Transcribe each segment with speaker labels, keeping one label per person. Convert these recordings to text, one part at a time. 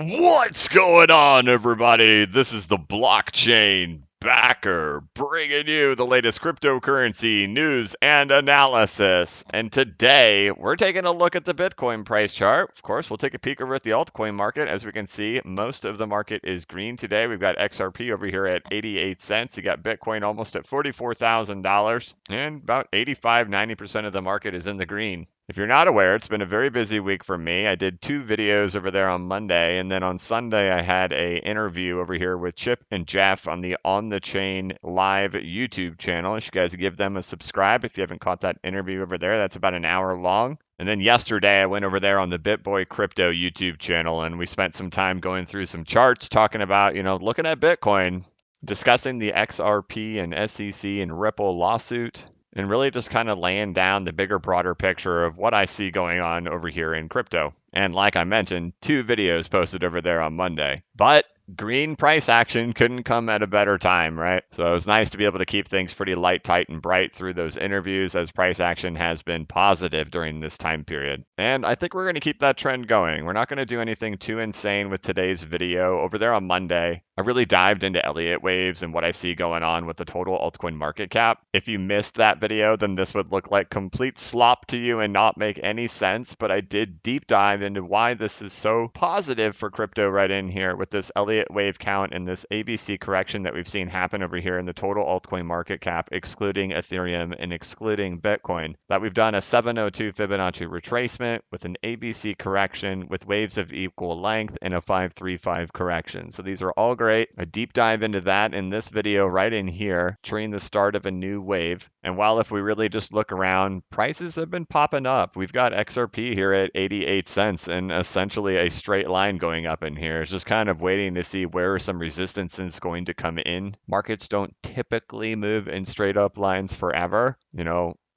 Speaker 1: What's going on, everybody? This is the blockchain backer bringing you the latest cryptocurrency news and analysis. And today we're taking a look at the Bitcoin price chart. Of course, we'll take a peek over at the altcoin market. As we can see, most of the market is green today. We've got XRP over here at 88 cents. You got Bitcoin almost at $44,000, and about 85-90% of the market is in the green. If you're not aware, it's been a very busy week for me. I did 2 videos over there on Monday, and then on Sunday I had a interview over here with Chip and Jeff on the On the Chain live YouTube channel. You guys give them a subscribe if you haven't caught that interview over there. That's about an hour long. And then yesterday I went over there on the bcbacker.crypto YouTube channel, and we spent some time going through some charts, talking about, looking at Bitcoin, discussing the XRP and SEC and Ripple lawsuit, and really just kind of laying down the bigger, broader picture of what I see going on over here in crypto. And like I mentioned, 2 videos posted over there on Monday. But green price action couldn't come at a better time, right? So it was nice to be able to keep things pretty light, tight, and bright through those interviews, as price action has been positive during this time period. And I think we're going to keep that trend going. We're not going to do anything too insane with today's video. Over there on Monday, I really dived into Elliott waves and what I see going on with the total altcoin market cap. If you missed that video, then this would look like complete slop to you and not make any sense. But I did deep dive into why this is so positive for crypto right in here with this Elliott wave count and this ABC correction that we've seen happen over here in the total altcoin market cap, excluding Ethereum and excluding Bitcoin. That we've done a 702 Fibonacci retracement with an ABC correction with waves of equal length and a 535 correction. So these are all great. A deep dive into that in this video right in here, during the start of a new wave. And while if we really just look around, prices have been popping up. We've got XRP here at 88 cents and essentially a straight line going up in here. It's just kind of waiting to see where some resistance is going to come in. Markets don't typically move in straight up lines forever.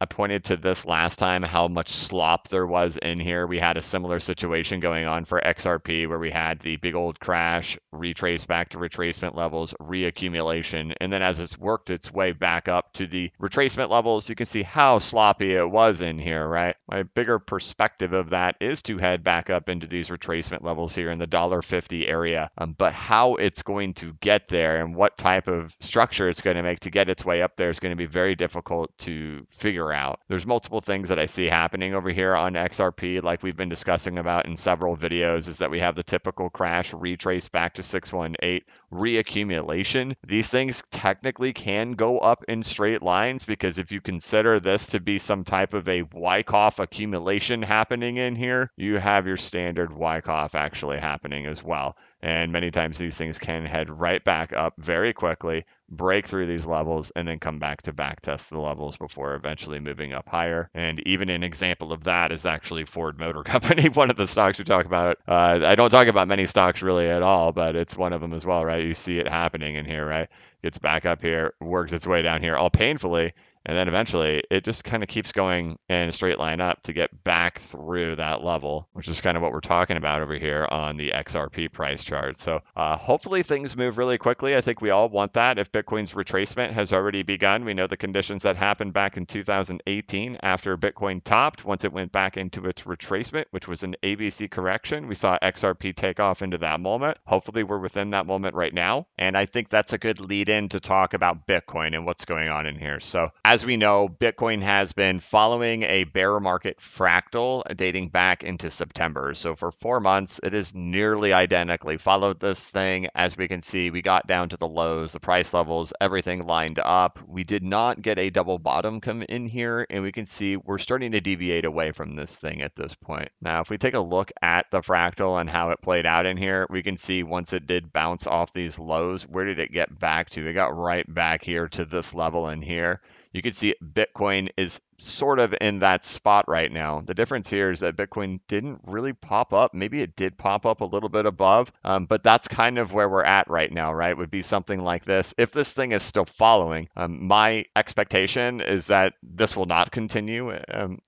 Speaker 1: I pointed to this last time, how much slop there was in here. We had a similar situation going on for XRP, where we had the big old crash, retrace back to retracement levels, reaccumulation. And then as it's worked its way back up to the retracement levels, you can see how sloppy it was in here, right? My bigger perspective of that is to head back up into these retracement levels here in the $1.50 area. But how it's going to get there and what type of structure it's going to make to get its way up there is going to be very difficult to figure out. There's multiple things that I see happening over here on XRP, like we've been discussing about in several videos, is that we have the typical crash, retrace back to 618, reaccumulation. These things technically can go up in straight lines, because if you consider this to be some type of a Wyckoff accumulation happening in here, you have your standard Wyckoff actually happening as well. And many times these things can head right back up very quickly, break through these levels, and then come back to back test the levels before eventually moving up higher. And even an example of that is actually Ford Motor Company, one of the stocks we talk about. I don't talk about many stocks really at all, but it's one of them as well, right? You see it happening in here, right? Gets back up here, works its way down here, all painfully, and then eventually it just kind of keeps going in a straight line up to get back through that level, which is kind of what we're talking about over here on the XRP price chart. So hopefully things move really quickly. I think we all want that. If Bitcoin's retracement has already begun, we know the conditions that happened back in 2018 after Bitcoin topped. Once it went back into its retracement, which was an ABC correction, we saw XRP take off into that moment. Hopefully we're within that moment right now. And I think that's a good lead in to talk about Bitcoin and what's going on in here. So as we know, Bitcoin has been following a bear market fractal dating back into September. So for 4 months, it has nearly identically followed this thing. As we can see, we got down to the lows, the price levels, everything lined up. We did not get a double bottom come in here, and we can see we're starting to deviate away from this thing at this point. Now, if we take a look at the fractal and how it played out in here, we can see once it did bounce off these lows, where did it get back to? It got right back here to this level in here. You can see Bitcoin is sort of in that spot right now. The difference here is that Bitcoin didn't really pop up. Maybe it did pop up a little bit above, but that's kind of where we're at right now, right? Would be something like this. If this thing is still following, my expectation is that this will not continue.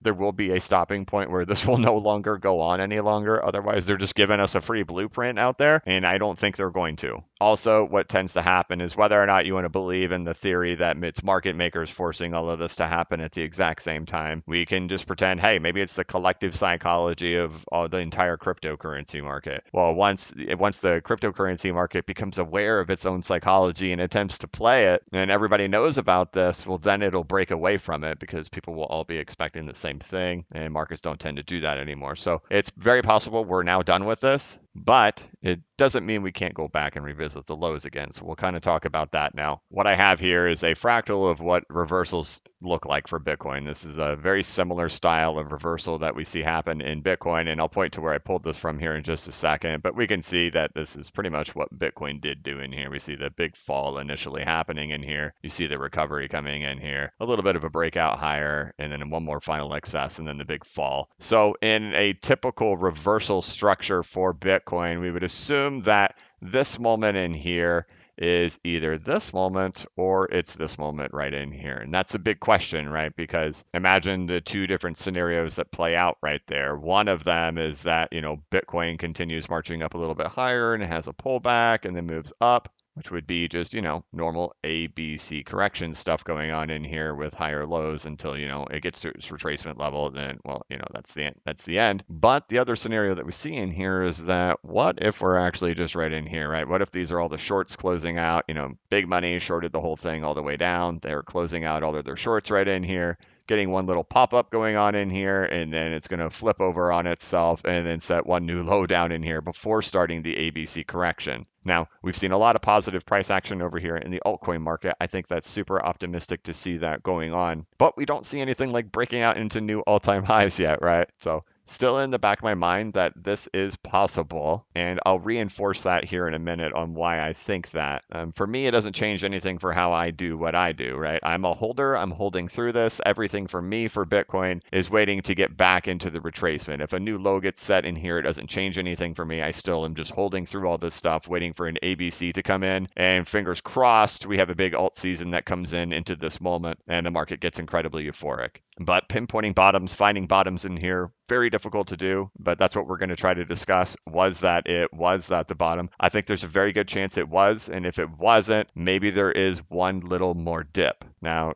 Speaker 1: There will be a stopping point where this will no longer go on any longer. Otherwise, they're just giving us a free blueprint out there, and I don't think they're going to. Also, what tends to happen is whether or not you want to believe in the theory that it's market makers forcing all of this to happen at the exact same time, we can just pretend, hey, maybe it's the collective psychology of the entire cryptocurrency market. Well, once the cryptocurrency market becomes aware of its own psychology and attempts to play it, and everybody knows about this, well, then it'll break away from it because people will all be expecting the same thing, and markets don't tend to do that anymore. So it's very possible we're now done with this, but it doesn't mean we can't go back and revisit the lows again. So we'll kind of talk about that now. What I have here is a fractal of what reversals look like for Bitcoin. This is a very similar style of reversal that we see happen in Bitcoin, and I'll point to where I pulled this from here in just a second, but we can see that this is pretty much what Bitcoin did do in here. We see the big fall initially happening in here. You see the recovery coming in here, a little bit of a breakout higher, and then one more final excess, and then the big fall. So in a typical reversal structure for Bitcoin, we would assume that this moment in here is either this moment or it's this moment right in here. And that's a big question, right? Because imagine the two different scenarios that play out right there. One of them is that, Bitcoin continues marching up a little bit higher and it has a pullback and then moves up, which would be just, normal A, B, C correction stuff going on in here with higher lows until, it gets to its retracement level. Then, well, that's the end. That's the end. But the other scenario that we see in here is that what if we're actually just right in here, right? What if these are all the shorts closing out? Big money shorted the whole thing all the way down. They're closing out all of their shorts right in here, getting one little pop-up going on in here, and then it's going to flip over on itself and then set one new low down in here before starting the ABC correction. Now, we've seen a lot of positive price action over here in the altcoin market. I think that's super optimistic to see that going on, but we don't see anything like breaking out into new all-time highs yet, right? So still in the back of my mind that this is possible, and I'll reinforce that here in a minute on why I think that. For me, it doesn't change anything for how I do what I do, right? I'm a holder. I'm holding through this. Everything for me for Bitcoin is waiting to get back into the retracement. If a new low gets set in here, it doesn't change anything for me. I still am just holding through all this stuff, waiting for an ABC to come in, and fingers crossed, we have a big alt season that comes in into this moment, and the market gets incredibly euphoric. But pinpointing bottoms, finding bottoms in here, very difficult to do, but that's what we're going to try to discuss. Was that it? Was that the bottom? I think there's a very good chance it was, and if it wasn't, maybe there is one little more dip. Now,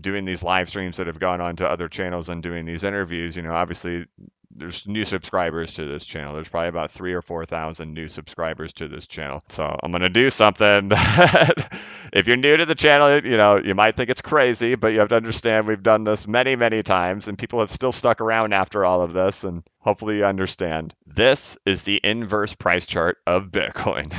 Speaker 1: doing these live streams that have gone on to other channels and doing these interviews, obviously there's new subscribers to this channel. There's probably about 3,000 or 4,000 new subscribers to this channel. So I'm going to do something that if you're new to the channel, you might think it's crazy, but you have to understand we've done this many, many times and people have still stuck around after all of this, and hopefully you understand. This is the inverse price chart of Bitcoin.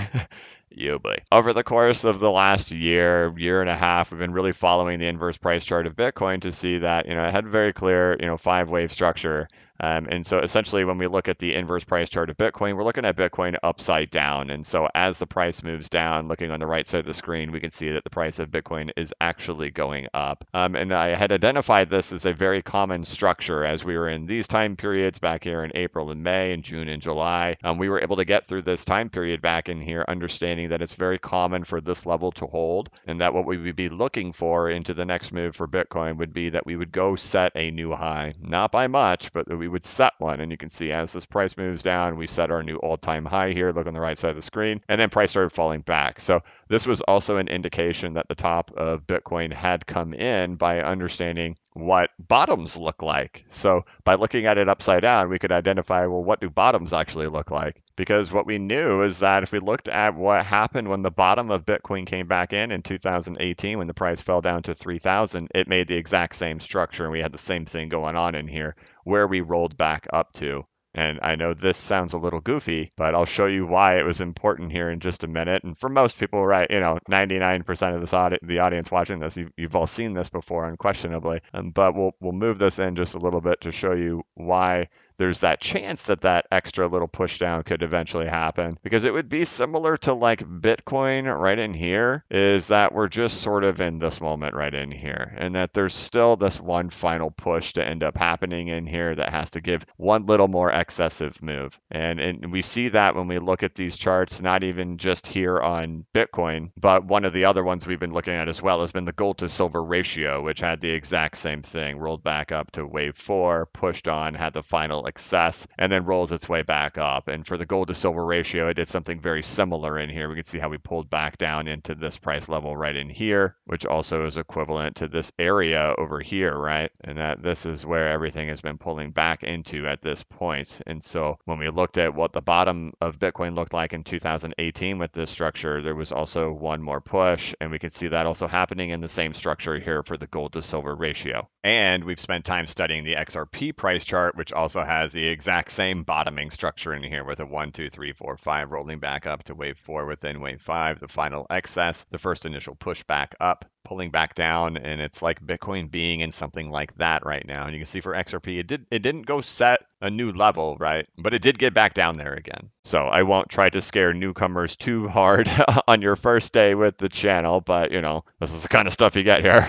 Speaker 1: Over the course of the last year and a half, we've been really following the inverse price chart of Bitcoin to see that, it had a very clear, 5-wave structure. And so essentially when we look at the inverse price chart of Bitcoin, we're looking at Bitcoin upside down. And so as the price moves down, looking on the right side of the screen, we can see that the price of Bitcoin is actually going up. And I had identified this as a very common structure as we were in these time periods back here in April and May and June and July. We were able to get through this time period back in here, understanding that it's very common for this level to hold, and that what we would be looking for into the next move for Bitcoin would be that we would go set a new high, not by much, but that we would set one. And you can see as this price moves down, we set our new all-time high here. Look on the right side of the screen, and then price started falling back. So this was also an indication that the top of Bitcoin had come in by understanding what bottoms look like. So by looking at it upside down, we could identify, well, what do bottoms actually look like? Because what we knew is that if we looked at what happened when the bottom of Bitcoin came back in 2018, when the price fell down to 3,000, it made the exact same structure. And we had the same thing going on in here where we rolled back up to. And I know this sounds a little goofy, but I'll show you why it was important here in just a minute. And for most people, right, 99% of the audience watching this, you've all seen this before, unquestionably. But we'll move this in just a little bit to show you why there's that chance that that extra little push down could eventually happen, because it would be similar to like Bitcoin right in here, is that we're just sort of in this moment right in here, and that there's still this one final push to end up happening in here that has to give one little more excessive move. And we see that when we look at these charts, not even just here on Bitcoin, but one of the other ones we've been looking at as well has been the gold to silver ratio, which had the exact same thing, rolled back up to wave 4, pushed on, had the final final excess and then rolls its way back up. And for the gold to silver ratio, it did something very similar in here. We can see how we pulled back down into this price level right in here, which also is equivalent to this area over here, right? And that this is where everything has been pulling back into at this point. And so when we looked at what the bottom of Bitcoin looked like in 2018 with this structure, there was also one more push, and we can see that also happening in the same structure here for the gold to silver ratio. And we've spent time studying the XRP price chart, which also has the exact same bottoming structure in here with a 1, 2, 3, 4, 5 rolling back up to wave 4 within wave 5, the final excess, the first initial push back up, pulling back down, and it's like Bitcoin being in something like that right now. And you can see for XRP, it didn't go set a new level, right? But it did get back down there again. So I won't try to scare newcomers too hard on your first day with the channel, but you know, this is the kind of stuff you get here.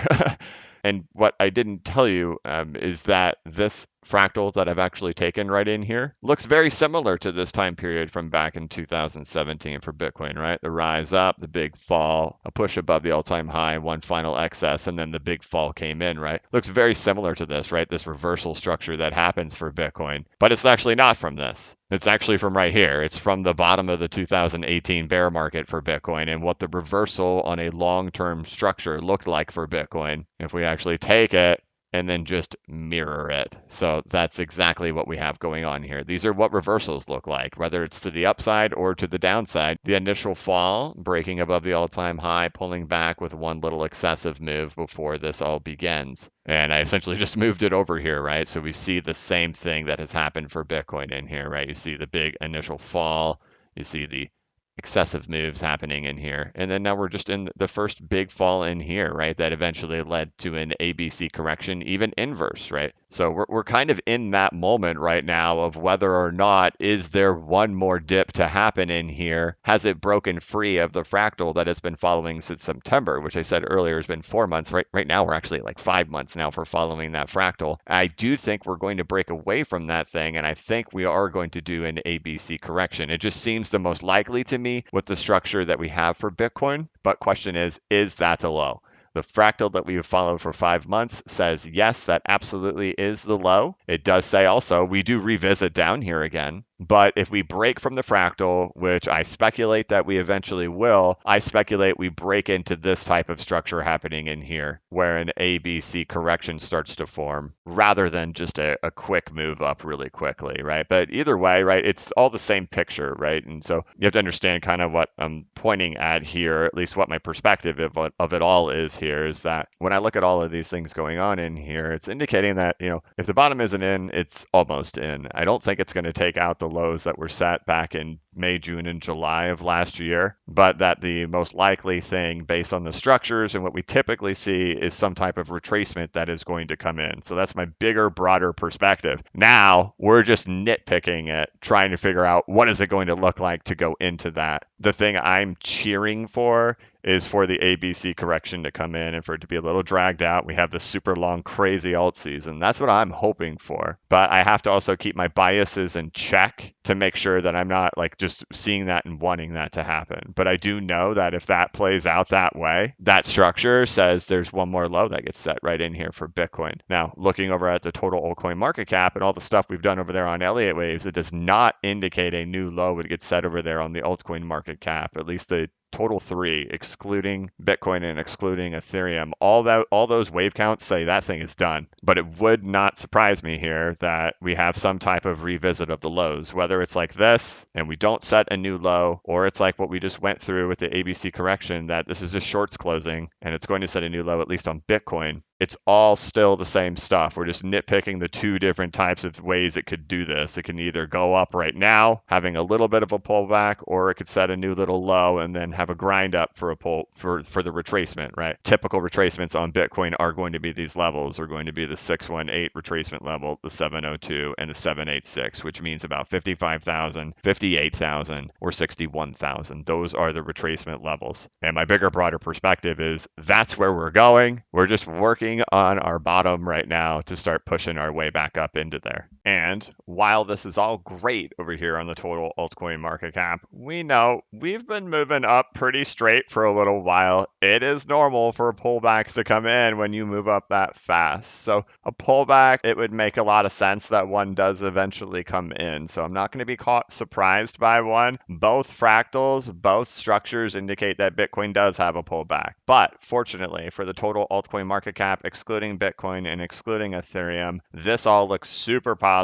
Speaker 1: And what I didn't tell you is that this fractal that I've actually taken right in here looks very similar to this time period from back in 2017 for Bitcoin, right? The rise up, the big fall, a push above the all-time high, one final excess, and then the big fall came in, right? Looks very similar to this, right? This reversal structure that happens for Bitcoin, but it's actually not from this. It's actually from right here. It's from the bottom of the 2018 bear market for Bitcoin and what the reversal on a long-term structure looked like for Bitcoin. If we actually take it and then just mirror it. So that's exactly what we have going on here. These are what reversals look like, whether it's to the upside or to the downside. The initial fall, breaking above the all-time high, pulling back with one little excessive move before this all begins. And I essentially just moved it over here, right? So we see the same thing that has happened for Bitcoin in here, right? You see the big initial fall, you see the excessive moves happening in here. And then now we're just in the first big fall in here, right? That eventually led to an ABC correction, even inverse, right? So we're kind of in that moment right now of whether or not is there one more dip to happen in here? Has it broken free of the fractal that has been following since September, which I said earlier has been 4 months. Right now we're actually like 5 months now for following that fractal. I do think we're going to break away from that thing, and I think we are going to do an ABC correction. It just seems the most likely to me with the structure that we have for Bitcoin. But question is that the low? The fractal that we have followed for 5 months says, yes, that absolutely is the low. It does say also, we do revisit down here again. But if we break from the fractal, which I speculate that we eventually will, I speculate we break into this type of structure happening in here, where an ABC correction starts to form, rather than just a quick move up really quickly, right? But either way, right, it's all the same picture, right? And so you have to understand kind of what I'm pointing at here, at least what my perspective of it all is here, is that when I look at all of these things going on in here, it's indicating that, you know, if the bottom isn't in, it's almost in. I don't think it's going to take out the lows that were set back in May, June, and July of last year, but that the most likely thing based on the structures and what we typically see is some type of retracement that is going to come in. So that's my bigger, broader perspective. Now we're just nitpicking it, trying to figure out what is it going to look like to go into that. The thing I'm cheering for is for the ABC correction to come in and for it to be a little dragged out. We have the super long, crazy alt season. That's what I'm hoping for. But I have to also keep my biases in check to make sure that I'm not like just seeing that and wanting that to happen. But I do know that if that plays out that way, that structure says there's one more low that gets set right in here for Bitcoin. Now, looking over at the total altcoin market cap and all the stuff we've done over there on Elliott waves, it does not indicate a new low would get set over there on the altcoin market cap, at least the total 3, excluding Bitcoin and excluding Ethereum. All those wave counts say that thing is done. But it would not surprise me here that we have some type of revisit of the lows, whether it's like this and we don't set a new low, or it's like what we just went through with the ABC correction, that this is just shorts closing and it's going to set a new low, at least on Bitcoin. It's all still the same stuff. We're just nitpicking the two different types of ways it could do this. It can either go up right now, having a little bit of a pullback, or it could set a new little low and then have a grind up for a pull for the retracement, right? Typical retracements on Bitcoin are going to be these levels. Are going to be the 618 retracement level, the 702, and the 786, which means about 55,000, 58,000, or 61,000. Those are the retracement levels. And my bigger, broader perspective is that's where we're going. We're just working on our bottom right now to start pushing our way back up into there. And while this is all great over here on the total altcoin market cap, we know we've been moving up pretty straight for a little while. It is normal for pullbacks to come in when you move up that fast. So a pullback, it would make a lot of sense that one does eventually come in. So I'm not going to be caught surprised by one. Both fractals, both structures indicate that Bitcoin does have a pullback. But fortunately for the total altcoin market cap, excluding Bitcoin and excluding Ethereum, this all looks super positive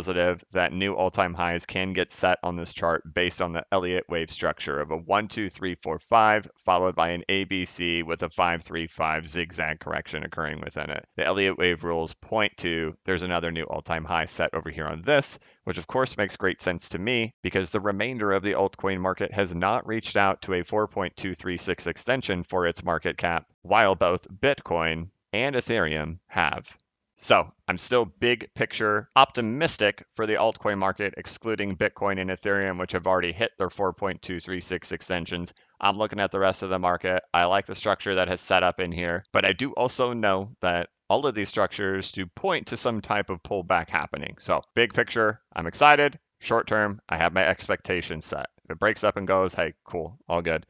Speaker 1: that new all-time highs can get set on this chart based on the Elliott wave structure of a 1, 2, 3, 4, 5, followed by an ABC with a 5, 3, 5 zigzag correction occurring within it. The Elliott wave rules point to there's another new all-time high set over here on this, which of course makes great sense to me because the remainder of the altcoin market has not reached out to a 4.236 extension for its market cap, while both Bitcoin and Ethereum have. So I'm still big picture optimistic for the altcoin market, excluding Bitcoin and Ethereum, which have already hit their 4.236 extensions. I'm looking at the rest of the market. I like the structure that has set up in here, but I do also know that all of these structures do point to some type of pullback happening. So big picture, I'm excited. Short term, I have my expectations set. If it breaks up and goes, hey, cool, all good.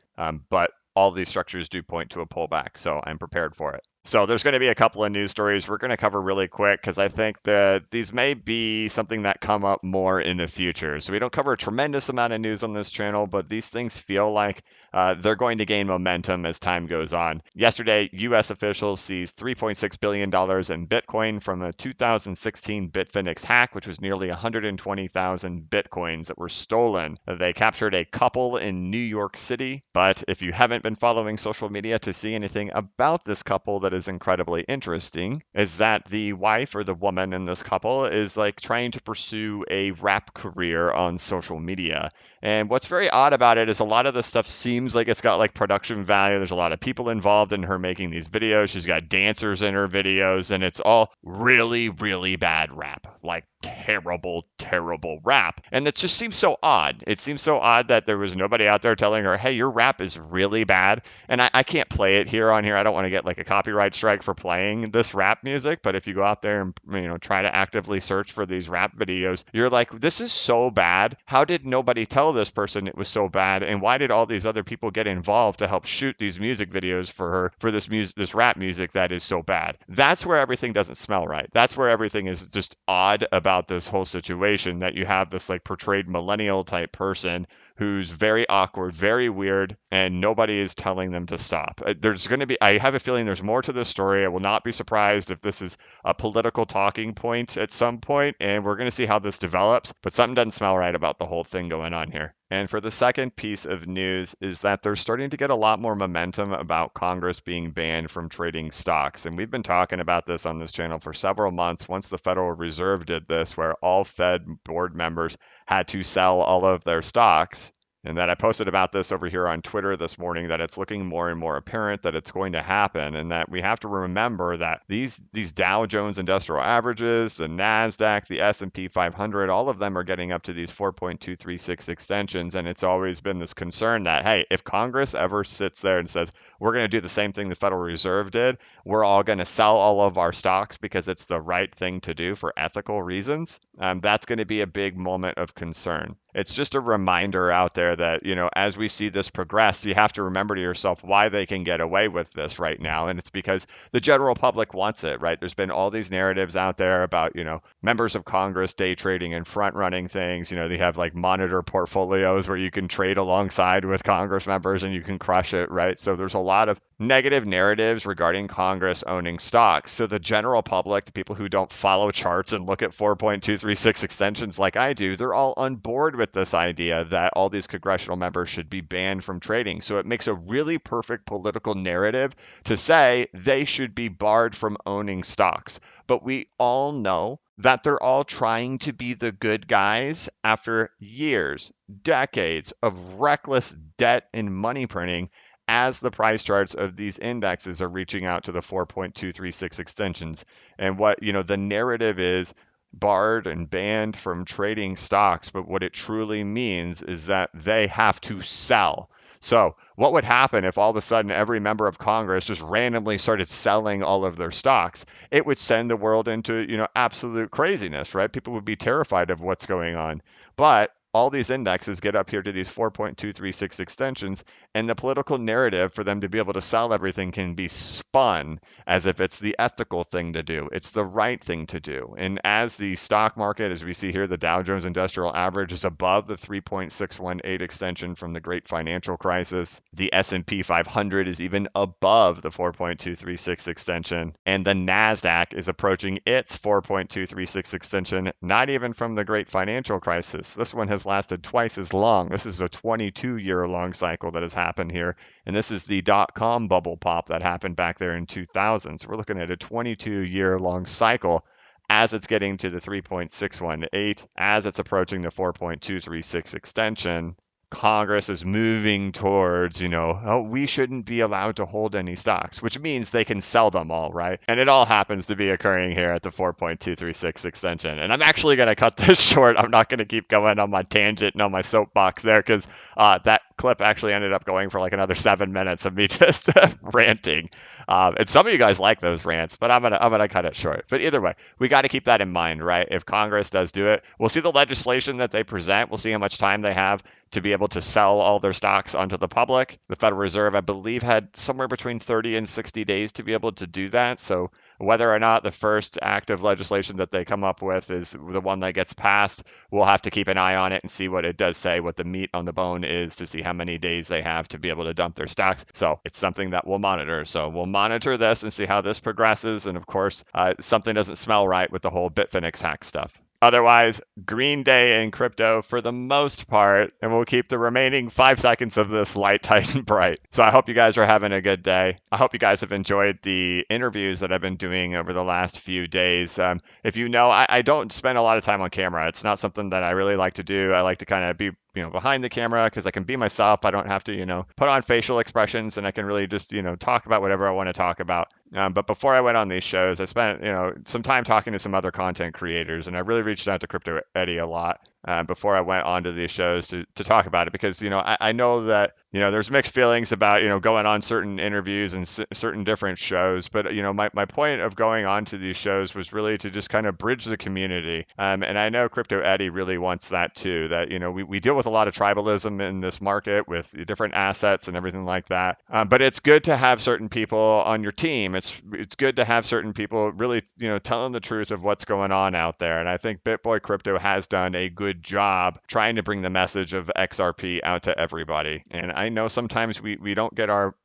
Speaker 1: But all of these structures do point to a pullback, so I'm prepared for it. So there's going to be a couple of news stories we're going to cover really quick because I think that these may be something that come up more in the future. So we don't cover a tremendous amount of news on this channel, but these things feel like they're going to gain momentum as time goes on. Yesterday, U.S. officials seized $3.6 billion in Bitcoin from a 2016 Bitfinex hack, which was nearly 120,000 Bitcoins that were stolen. They captured a couple in New York City, but if you haven't been following social media to see anything about this couple that is incredibly interesting, is that the wife or the woman in this couple is like trying to pursue a rap career on social media. And what's very odd about it is a lot of the stuff seems like it's got like production value. There's a lot of people involved in her making these videos. She's got dancers in her videos, and it's all really, really bad rap. Like terrible, terrible rap. And it just seems so odd. It seems so odd that there was nobody out there telling her, hey, your rap is really bad. And I can't play it here on here. I don't want to get like a copyright strike for playing this rap music. But if you go out there and try to actively search for these rap videos, you're like, this is so bad. How did nobody tell this person it was so bad? And why did all these other people get involved to help shoot these music videos for her for this rap music that is so bad? That's where everything doesn't smell right. That's where everything is just odd about this whole situation, that you have this like portrayed millennial type person who's very awkward, very weird, and nobody is telling them to stop. There's going to be, I have a feeling there's more to this story. I will not be surprised if this is a political talking point at some point, and we're going to see how this develops, but something doesn't smell right about the whole thing going on here. And for the second piece of news is that they're starting to get a lot more momentum about Congress being banned from trading stocks. And we've been talking about this on this channel for several months once the Federal Reserve did this, where all Fed board members had to sell all of their stocks. And that I posted about this over here on Twitter this morning, that it's looking more and more apparent that it's going to happen, and that we have to remember that these Dow Jones Industrial Averages, the Nasdaq, the S&P 500, all of them are getting up to these 4.236 extensions, and it's always been this concern that, hey, if Congress ever sits there and says, we're going to do the same thing the Federal Reserve did, we're all going to sell all of our stocks because it's the right thing to do for ethical reasons, that's going to be a big moment of concern. It's just a reminder out there that, as we see this progress, you have to remember to yourself why they can get away with this right now. And it's because the general public wants it, right? There's been all these narratives out there about, members of Congress day trading and front running things. They have like monitor portfolios where you can trade alongside with Congress members and you can crush it, right? So there's a lot of negative narratives regarding Congress owning stocks. So the general public, the people who don't follow charts and look at 4.236 extensions like I do, they're all on board with this idea that all these congressional members should be banned from trading. So it makes a really perfect political narrative to say they should be barred from owning stocks. But we all know that they're all trying to be the good guys after years, decades of reckless debt and money printing, as the price charts of these indexes are reaching out to the 4.236 extensions. And what, the narrative is barred and banned from trading stocks, but what it truly means is that they have to sell. So what would happen if all of a sudden every member of Congress just randomly started selling all of their stocks? It would send the world into, absolute craziness, right? People would be terrified of what's going on. But all these indexes get up here to these 4.236 extensions, and the political narrative for them to be able to sell everything can be spun as if it's the ethical thing to do. It's the right thing to do. And as the stock market, as we see here, the Dow Jones Industrial Average is above the 3.618 extension from the great financial crisis. The S&P 500 is even above the 4.236 extension, and the Nasdaq is approaching its 4.236 extension, not even from the great financial crisis. This one has lasted twice as long. This is a 22-year long cycle that has happened here. And this is the dot-com bubble pop that happened back there in 2000. So we're looking at a 22-year long cycle as it's getting to the 3.618, as it's approaching the 4.236 extension. Congress is moving towards, oh, we shouldn't be allowed to hold any stocks, which means they can sell them all, right? And it all happens to be occurring here at the 4.236 extension. And I'm actually going to cut this short. I'm not going to keep going on my tangent and on my soapbox there because that clip actually ended up going for like another 7 minutes of me just ranting. And some of you guys like those rants, but I'm gonna cut it short. But either way, we got to keep that in mind, right? If Congress does do it, we'll see the legislation that they present. We'll see how much time they have to be able to sell all their stocks onto the public. The Federal Reserve, I believe, had somewhere between 30 and 60 days to be able to do that. So whether or not the first act of legislation that they come up with is the one that gets passed, we'll have to keep an eye on it and see what it does say, what the meat on the bone is, to see how many days they have to be able to dump their stocks. So it's something that we'll monitor. So we'll monitor this and see how this progresses. And of course, something doesn't smell right with the whole Bitfinex hack stuff. Otherwise, green day in crypto for the most part, and we'll keep the remaining 5 seconds of this light, tight, and bright. So I hope you guys are having a good day. I hope you guys have enjoyed the interviews that I've been doing over the last few days. If you know, I don't spend a lot of time on camera. It's not something that I really like to do. I like to kind of be behind the camera because I can be myself. I don't have to, put on facial expressions, and I can really just, talk about whatever I want to talk about. But before I went on these shows, I spent, some time talking to some other content creators, and I really reached out to Crypto Eddie a lot before I went on to these shows to talk about it because, I know that, there's mixed feelings about, going on certain interviews and certain different shows. But, my point of going on to these shows was really to just kind of bridge the community. And I know Crypto Eddie really wants that too, that, we deal with a lot of tribalism in this market with different assets and everything like that. But it's good to have certain people on your team. It's good to have certain people really, telling the truth of what's going on out there. And I think BitBoy Crypto has done a good job trying to bring the message of XRP out to everybody. And I know sometimes we don't get our,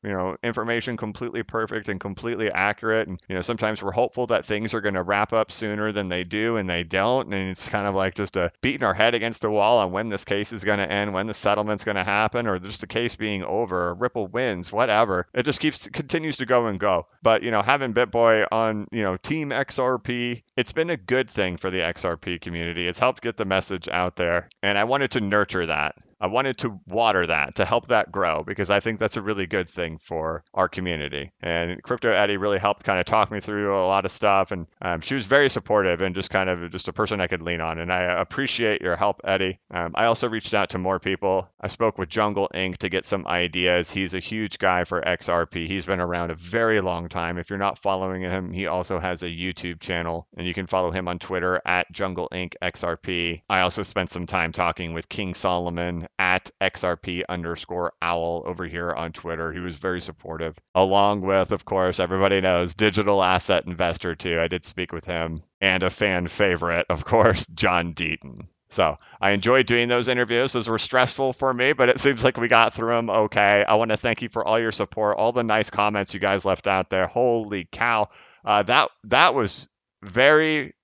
Speaker 1: information completely perfect and completely accurate. And, sometimes we're hopeful that things are going to wrap up sooner than they do, and they don't. And it's kind of like just beating our head against the wall on when this case is going to end, when the settlement's going to happen, or just the case being over, or Ripple wins, whatever. It just continues to go and go. But, having BitBoy on, Team XRP, it's been a good thing for the XRP community. It's helped get the message out there. And I wanted to nurture that. I wanted to water that to help that grow because I think that's a really good thing for our community. And Crypto Eddie really helped kind of talk me through a lot of stuff. And she was very supportive and just kind of just a person I could lean on. And I appreciate your help, Eddie. I also reached out to more people. I spoke with Jungle Inc. to get some ideas. He's a huge guy for XRP. He's been around a very long time. If you're not following him, he also has a YouTube channel, and you can follow him on Twitter at Jungle Inc. XRP. I also spent some time talking with King Solomon at XRP_owl over here on Twitter. He was very supportive, along with, of course, everybody knows, digital asset investor too. I did speak with him, and a fan favorite, of course, John Deaton. So I enjoyed doing those interviews. Those were stressful for me, but it seems like we got through them okay. I want to thank you for all your support, all the nice comments you guys left out there. Holy cow. That was very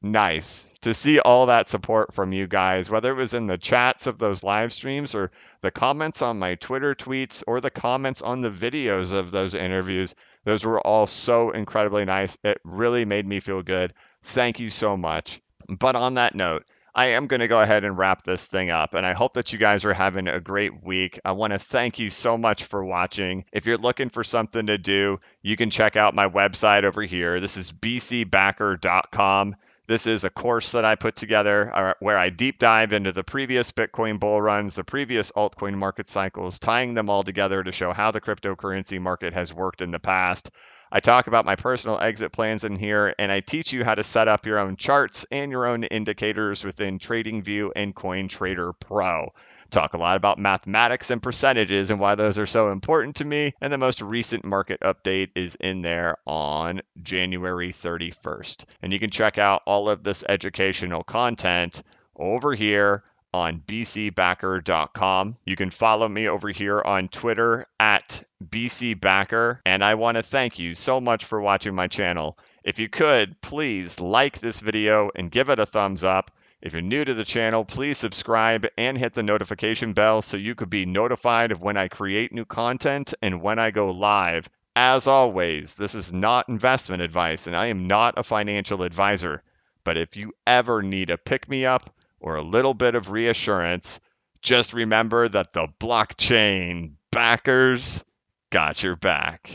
Speaker 1: nice to see all that support from you guys, whether it was in the chats of those live streams or the comments on my Twitter tweets or the comments on the videos of those interviews. Those were all so incredibly nice. It really made me feel good. Thank you so much. But on that note, I am going to go ahead and wrap this thing up, and I hope that you guys are having a great week. I want to thank you so much for watching. If you're looking for something to do, you can check out my website over here. This is bcbacker.com. This is a course that I put together where I deep dive into the previous Bitcoin bull runs, the previous altcoin market cycles, tying them all together to show how the cryptocurrency market has worked in the past. I talk about my personal exit plans in here, and I teach you how to set up your own charts and your own indicators within TradingView and CoinTrader Pro. Talk a lot about mathematics and percentages and why those are so important to me. And the most recent market update is in there on January 31st. And you can check out all of this educational content over here on bcbacker.com. You can follow me over here on Twitter at bcbacker. And I want to thank you so much for watching my channel. If you could, please like this video and give it a thumbs up. If you're new to the channel, please subscribe and hit the notification bell so you could be notified of when I create new content and when I go live. As always, this is not investment advice and I am not a financial advisor. But if you ever need a pick-me-up or a little bit of reassurance, just remember that the blockchain backers got your back.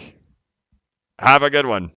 Speaker 1: Have a good one.